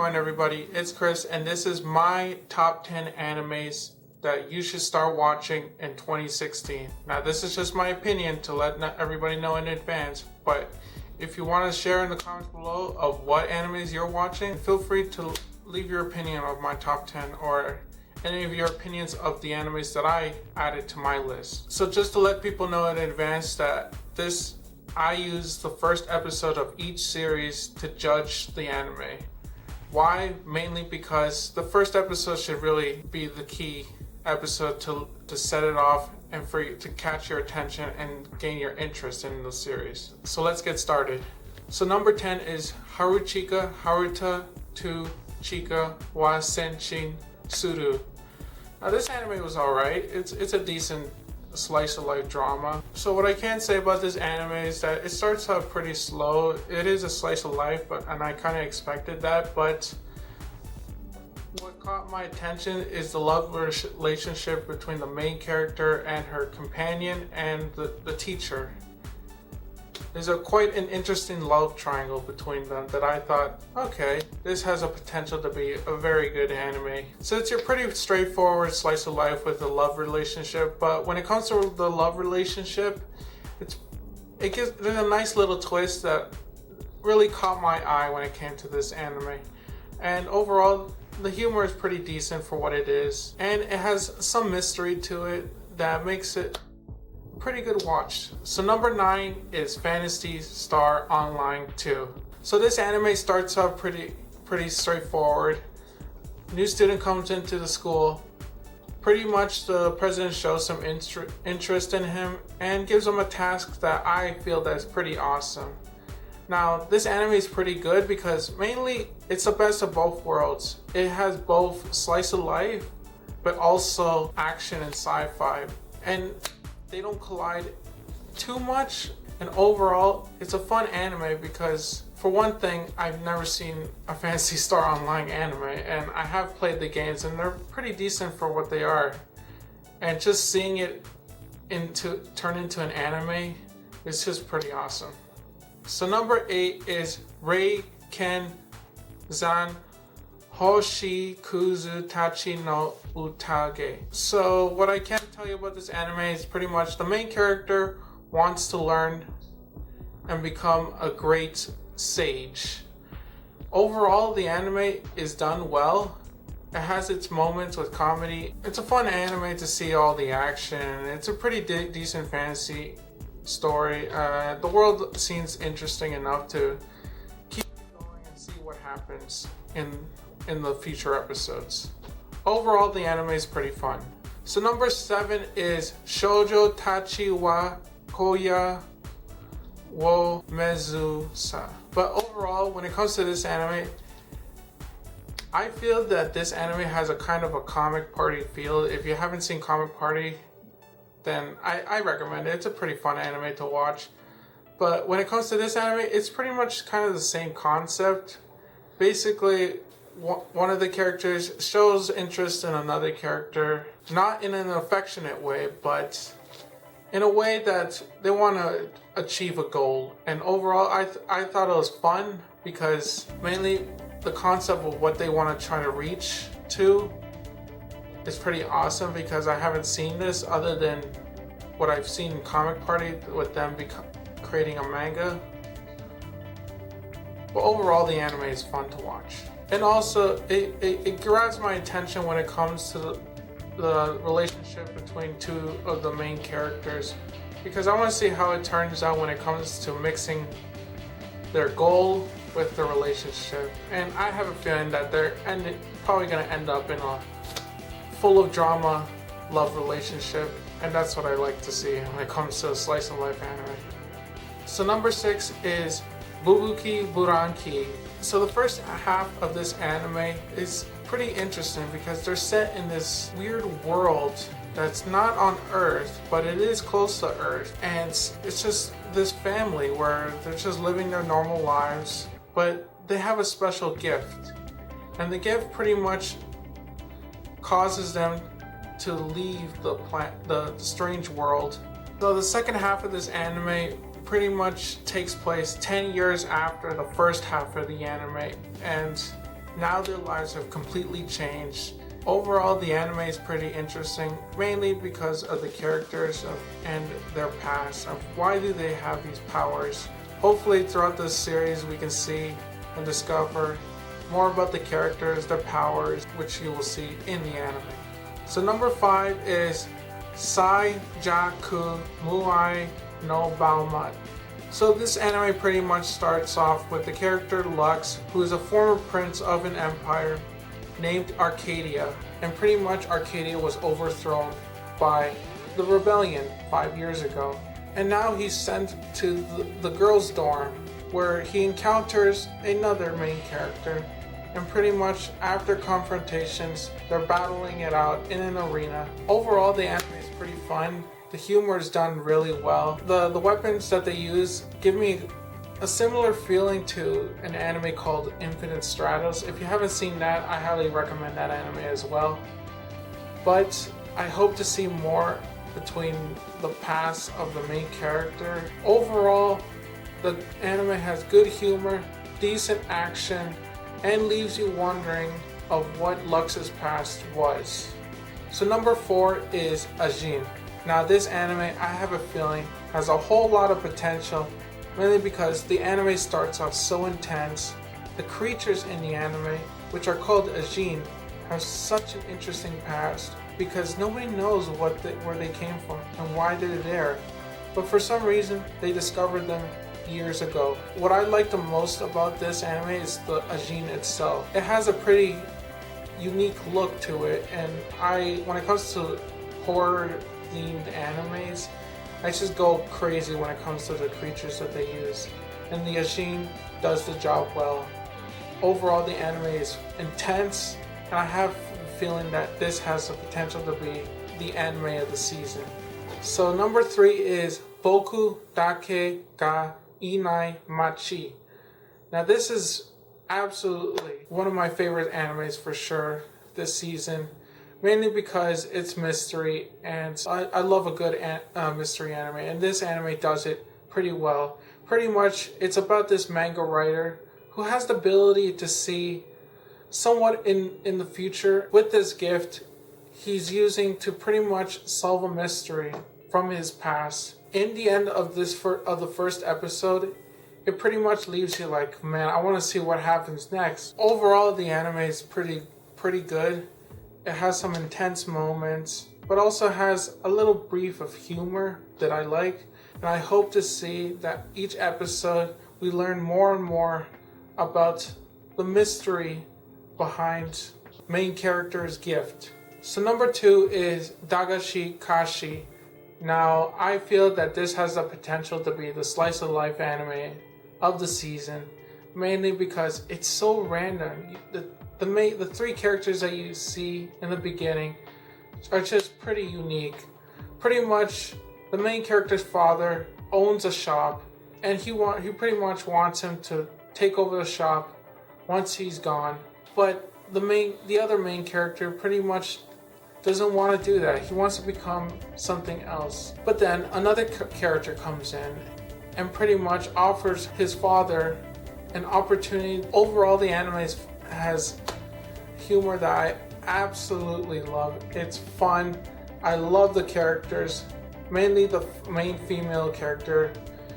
on everybody, it's Chris and this is my top 10 animes that you should start watching in 2016. Now this is just my opinion to let everybody know in advance, but if you want to share in the comments below of what animes you're watching, feel free to leave your opinion of my top 10 or any of your opinions of the animes that I added to my list. So just to let people know in advance that I use the first episode of each series to judge the anime. Why? Mainly because the first episode should really be the key episode to set it off and for you to catch your attention and gain your interest in the series. So let's get started. So number 10 is Haru chica, horita to chica wa senshin suru. Now this anime was alright. It's a decent slice of life drama. So what I can say about this anime is that it starts out pretty slow. It is a slice of life, and I kind of expected that, but what caught my attention is the love relationship between the main character and her companion and the teacher. There's quite an interesting love triangle between them that I thought, okay, this has a potential to be a very good anime. So it's your pretty straightforward slice of life with a love relationship, but when it comes to the love relationship, there's a nice little twist that really caught my eye when it came to this anime. And overall, the humor is pretty decent for what it is, and it has some mystery to it that makes it pretty good watch. So number 9 is Phantasy Star Online 2. So this anime starts out pretty straightforward. New student comes into the school. Pretty much the president shows some interest in him and gives him a task that I feel that is pretty awesome. Now this anime is pretty good because mainly it's the best of both worlds. It has both slice of life but also action and sci-fi, and they don't collide too much, and overall it's a fun anime because for one thing, I've never seen a Phantasy Star Online anime, and I have played the games and they're pretty decent for what they are, and just seeing it turn into an anime is just pretty awesome. So number 8 is Raycan Zan Hoshikuzu-tachi no Utage. So what I can tell you about this anime is pretty much the main character wants to learn and become a great sage. Overall, the anime is done well. It has its moments with comedy. It's a fun anime to see all the action. It's a pretty decent fantasy story. The world seems interesting enough to keep going and see what happens in the future episodes. Overall, the anime is pretty fun. So number 7 is Shoujo Tachi wa Koya wo Mezu-sa. But overall, when it comes to this anime, I feel that this anime has a kind of a comic party feel. If you haven't seen Comic Party, then I recommend it. It's a pretty fun anime to watch. But when it comes to this anime, it's pretty much kind of the same concept. Basically, one of the characters shows interest in another character, not in an affectionate way, but in a way that they want to achieve a goal. And overall, I thought it was fun because mainly the concept of what they want to try to reach to is pretty awesome, because I haven't seen this other than what I've seen in Comic Party with them creating a manga. But overall, the anime is fun to watch. And also, it grabs my attention when it comes to the relationship between two of the main characters, because I want to see how it turns out when it comes to mixing their goal with the relationship. And I have a feeling that they're probably going to end up in a full of drama love relationship, and that's what I like to see when it comes to a slice of life anime. So number 6 is Bubuki Buranki. So the first half of this anime is pretty interesting because they're set in this weird world that's not on Earth, but it is close to Earth. And it's just this family where they're just living their normal lives, but they have a special gift. And the gift pretty much causes them to leave the strange world. So the second half of this anime pretty much takes place 10 years after the first half of the anime, and Now their lives have completely changed. Overall, the anime is pretty interesting, mainly because of the characters and their past, of why do they have these powers. Hopefully throughout this series we can see and discover more about the characters, their powers, which you will see in the anime. So number 5 is Saijaku Muai no Baumut. So this anime pretty much starts off with the character Lux, who is a former prince of an empire named Arcadia, and pretty much Arcadia was overthrown by the rebellion 5 years ago. And now he's sent to the girls' dorm, where he encounters another main character, and pretty much after confrontations, they're battling it out in an arena. Overall, the anime is pretty fun. The humor is done really well. The weapons that they use give me a similar feeling to an anime called Infinite Stratos. If you haven't seen that, I highly recommend that anime as well. But I hope to see more between the past of the main character. Overall, the anime has good humor, decent action, and leaves you wondering of what Lux's past was. So number 4 is Agene. Now this anime, I have a feeling, has a whole lot of potential, mainly because the anime starts off so intense. The creatures in the anime, which are called Agene, have such an interesting past because nobody knows where they came from and why they're there. But for some reason, they discovered them years ago. What I like the most about this anime is the Agene itself. It has a pretty unique look to it, and when it comes to horror themed animes, I just go crazy when it comes to the creatures that they use, and the Agene does the job well. Overall, the anime is intense, and I have a feeling that this has the potential to be the anime of the season. So number 3 is Boku Dake ga Inai Machi. Now this is absolutely one of my favorite animes for sure this season, mainly because it's mystery, and I love a good mystery anime, and this anime does it pretty well. Pretty much it's about this manga writer who has the ability to see somewhat in the future. With this gift he's using to pretty much solve a mystery from his past. In the end of the first episode, it pretty much leaves you like, man, I want to see what happens next. Overall, the anime is pretty good. It has some intense moments, but also has a little brief of humor that I like. And I hope to see that each episode we learn more and more about the mystery behind main character's gift. So number 2 is Dogashikashi. Now, I feel that this has the potential to be the slice of life anime of the season, mainly because it's so random. The 3 characters that you see in the beginning are just pretty unique. Pretty much, the main character's father owns a shop, and he pretty much wants him to take over the shop once he's gone. But the other main character pretty much doesn't want to do that. He wants to become something else. But then another character comes in and pretty much offers his father an opportunity. Overall, the anime has humor that I absolutely love. It's fun. I love the characters, mainly the main female character.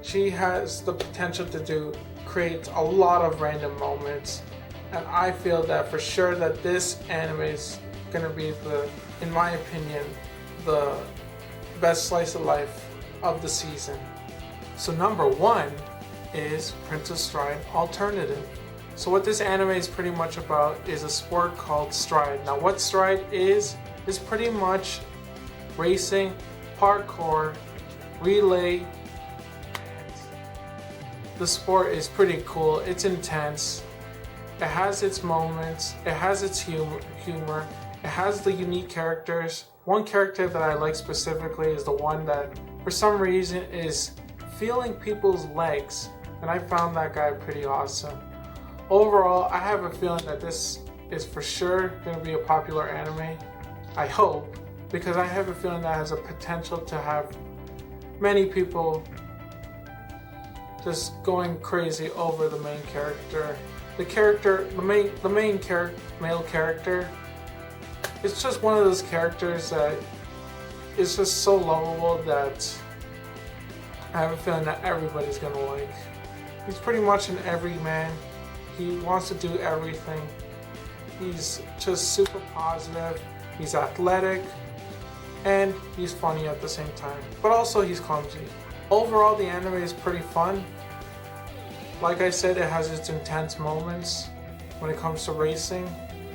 She has the potential to create a lot of random moments, and I feel that for sure that this anime is gonna be in my opinion, the best slice of life of the season. So number 1 is Princess Stride Alternative. So what this anime is pretty much about is a sport called Stride. Now what Stride is pretty much racing, parkour, relay, and the sport is pretty cool. It's intense. It has its moments. It has its humor. It has the unique characters. One character that I like specifically is the one that, for some reason, is feeling people's legs, and I found that guy pretty awesome. Overall, I have a feeling that this is for sure going to be a popular anime. I hope, because I have a feeling that has a potential to have many people just going crazy over the main character. the character, the main male character, it's just one of those characters that is just so lovable that I have a feeling that everybody's gonna like. He's pretty much an everyman. He wants to do everything. He's just super positive. He's athletic, and he's funny at the same time. But also he's clumsy. Overall, the anime is pretty fun. Like I said, it has its intense moments when it comes to racing.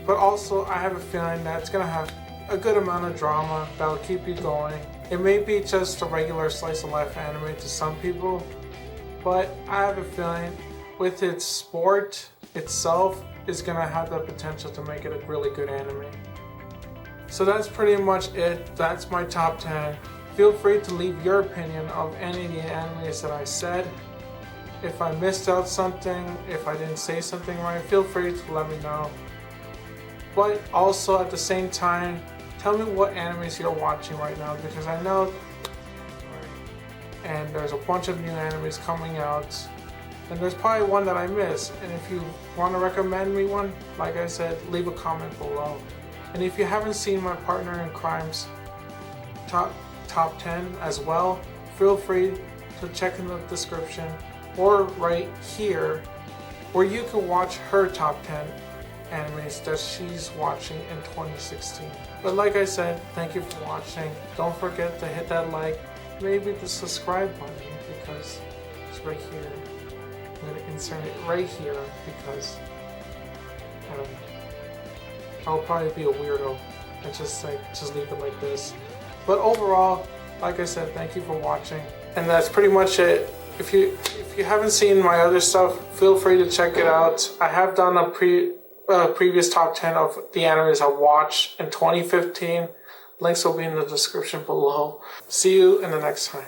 But also, I have a feeling that it's gonna have a good amount of drama that'll keep you going. It may be just a regular slice of life anime to some people, but I have a feeling with its sport itself is gonna have the potential to make it a really good anime. So that's pretty much it. That's my top 10. Feel free to leave your opinion of any of the animes that I said. If I missed out something, if I didn't say something right, feel free to let me know. But also at the same time, tell me what animes you're watching right now, because I know and there's a bunch of new animes coming out, and there's probably one that I missed. And if you want to recommend me one, like I said, leave a comment below. And if you haven't seen my partner in crime's top 10 as well, feel free to check in the description or right here where you can watch her top 10 animes that she's watching in 2016. But like I said, thank you for watching. Don't forget to hit that like, maybe the subscribe button, because it's right here. I'm gonna insert it right here because I don't know. I'll probably be a weirdo and just leave it like this. But overall, like I said, thank you for watching, and that's pretty much it. If you haven't seen my other stuff, feel free to check it out. I have done a previous top 10 of the animes I watched in 2015. Links will be in the description below. See you in the next time.